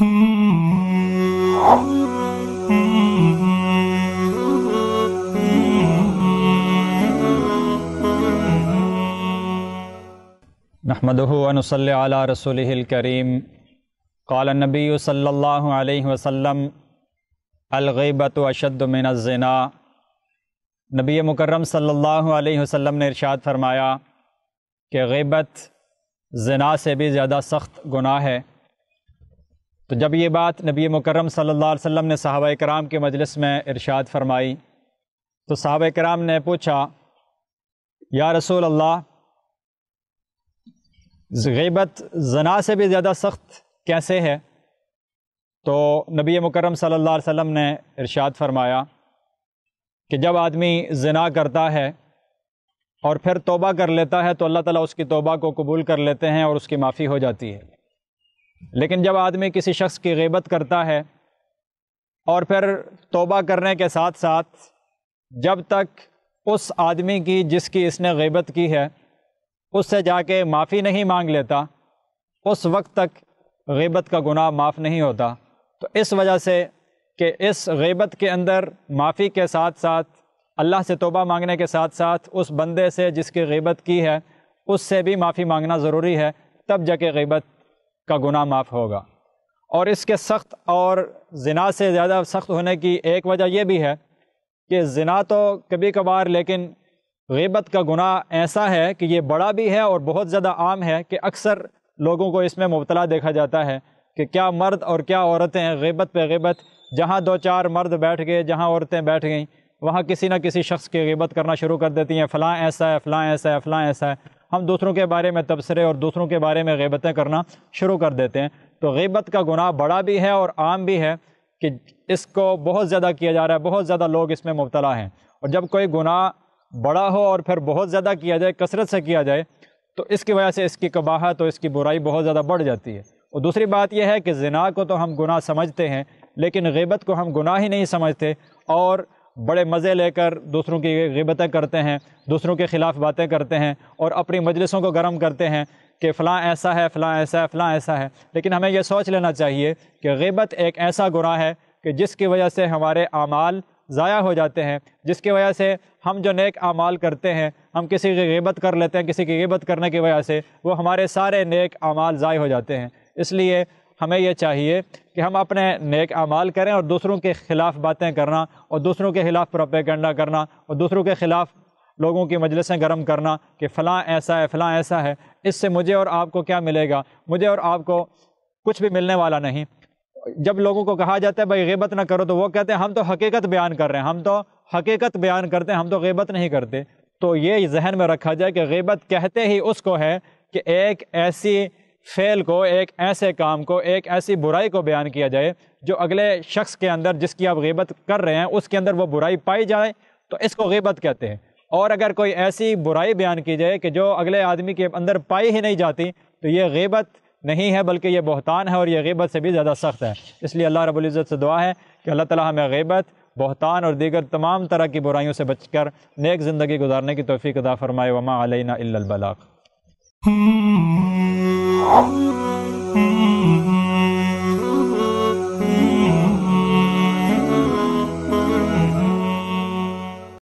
نحمدہ ونصلی علی رسولہ الکریم قال النبی صلی اللہ علیہ وسلم الغیبۃ اشد من الزنا۔ نبی مکرم صلی اللہ علیہ وسلم نے ارشاد فرمایا کہ غیبت زنا سے بھی زیادہ سخت گناہ ہے۔ تو جب یہ بات نبی مکرم صلی اللہ علیہ وسلم نے صحابہ کرام کے مجلس میں ارشاد فرمائی تو صحابہ کرام نے پوچھا، یا رسول اللہ، غیبت زنا سے بھی زیادہ سخت کیسے ہے؟ تو نبی مکرم صلی اللہ علیہ وسلم نے ارشاد فرمایا کہ جب آدمی زنا کرتا ہے اور پھر توبہ کر لیتا ہے تو اللہ تعالیٰ اس کی توبہ کو قبول کر لیتے ہیں اور اس کی معافی ہو جاتی ہے۔ لیکن جب آدمی کسی شخص کی غیبت کرتا ہے اور پھر توبہ کرنے کے ساتھ ساتھ جب تک اس آدمی کی جس کی اس نے غیبت کی ہے اس سے جا کے معافی نہیں مانگ لیتا، اس وقت تک غیبت کا گناہ معاف نہیں ہوتا۔ تو اس وجہ سے کہ اس غیبت کے اندر معافی کے ساتھ ساتھ اللہ سے توبہ مانگنے کے ساتھ ساتھ اس بندے سے جس کی غیبت کی ہے اس سے بھی معافی مانگنا ضروری ہے، تب جا کے غیبت کا گناہ معاف ہوگا۔ اور اس کے سخت اور زنا سے زیادہ سخت ہونے کی ایک وجہ یہ بھی ہے کہ زنا تو کبھی کبھار، لیکن غیبت کا گناہ ایسا ہے کہ یہ بڑا بھی ہے اور بہت زیادہ عام ہے کہ اکثر لوگوں کو اس میں مبتلا دیکھا جاتا ہے کہ کیا مرد اور کیا عورتیں غیبت پہ غیبت، جہاں دو چار مرد بیٹھ گئے، جہاں عورتیں بیٹھ گئیں، وہاں کسی نہ کسی شخص کی غیبت کرنا شروع کر دیتی ہیں، فلاں ایسا ہے، فلاں ایسا ہے، فلاں ایسا ہے۔ ہم دوسروں کے بارے میں تبصرے اور دوسروں کے بارے میں غیبتیں کرنا شروع کر دیتے ہیں۔ تو غیبت کا گناہ بڑا بھی ہے اور عام بھی ہے کہ اس کو بہت زیادہ کیا جا رہا ہے، بہت زیادہ لوگ اس میں مبتلا ہیں۔ اور جب کوئی گناہ بڑا ہو اور پھر بہت زیادہ کیا جائے، کثرت سے کیا جائے، تو اس کی وجہ سے اس کی قباحت اور اس کی برائی بہت زیادہ بڑھ جاتی ہے۔ اور دوسری بات یہ ہے کہ زنا کو تو ہم گناہ سمجھتے ہیں لیکن غیبت کو ہم گناہ ہی نہیں سمجھتے اور بڑے مزے لے کر دوسروں کی غیبتیں کرتے ہیں، دوسروں کے خلاف باتیں کرتے ہیں اور اپنی مجلسوں کو گرم کرتے ہیں کہ فلاں ایسا ہے، فلاں ایسا ہے، فلاں ایسا ہے۔ لیکن ہمیں یہ سوچ لینا چاہیے کہ غیبت ایک ایسا گناہ ہے کہ جس کی وجہ سے ہمارے اعمال ضائع ہو جاتے ہیں، جس کی وجہ سے ہم جو نیک اعمال کرتے ہیں، ہم کسی کی غیبت کر لیتے ہیں، کسی کی غیبت کرنے کی وجہ سے وہ ہمارے سارے نیک اعمال ضائع ہو جاتے ہیں۔ اس لیے ہمیں یہ چاہیے کہ ہم اپنے نیک اعمال کریں اور دوسروں کے خلاف باتیں کرنا اور دوسروں کے خلاف پروپیگنڈا کرنا اور دوسروں کے خلاف لوگوں کی مجلسیں گرم کرنا کہ فلاں ایسا ہے، فلاں ایسا ہے، اس سے مجھے اور آپ کو کیا ملے گا؟ مجھے اور آپ کو کچھ بھی ملنے والا نہیں۔ جب لوگوں کو کہا جاتا ہے بھائی غیبت نہ کرو تو وہ کہتے ہیں ہم تو حقیقت بیان کر رہے ہیں، ہم تو حقیقت بیان کرتے ہیں، ہم تو غیبت نہیں کرتے۔ تو یہ ذہن میں رکھا جائے کہ غیبت کہتے ہی اس کو ہے کہ ایک ایسی فعل کو، ایک ایسے کام کو، ایک ایسی برائی کو بیان کیا جائے جو اگلے شخص کے اندر جس کی آپ غیبت کر رہے ہیں اس کے اندر وہ برائی پائی جائے، تو اس کو غیبت کہتے ہیں۔ اور اگر کوئی ایسی برائی بیان کی جائے کہ جو اگلے آدمی کے اندر پائی ہی نہیں جاتی تو یہ غیبت نہیں ہے بلکہ یہ بہتان ہے اور یہ غیبت سے بھی زیادہ سخت ہے۔ اس لیے اللہ رب العزت سے دعا ہے کہ اللہ تعالیٰ ہمیں غیبت، بہتان اور دیگر تمام طرح کی برائیوں سے بچ کر نیک زندگی گزارنے کی توفیق عطا فرمائے۔ وما علینا الا البلاغ۔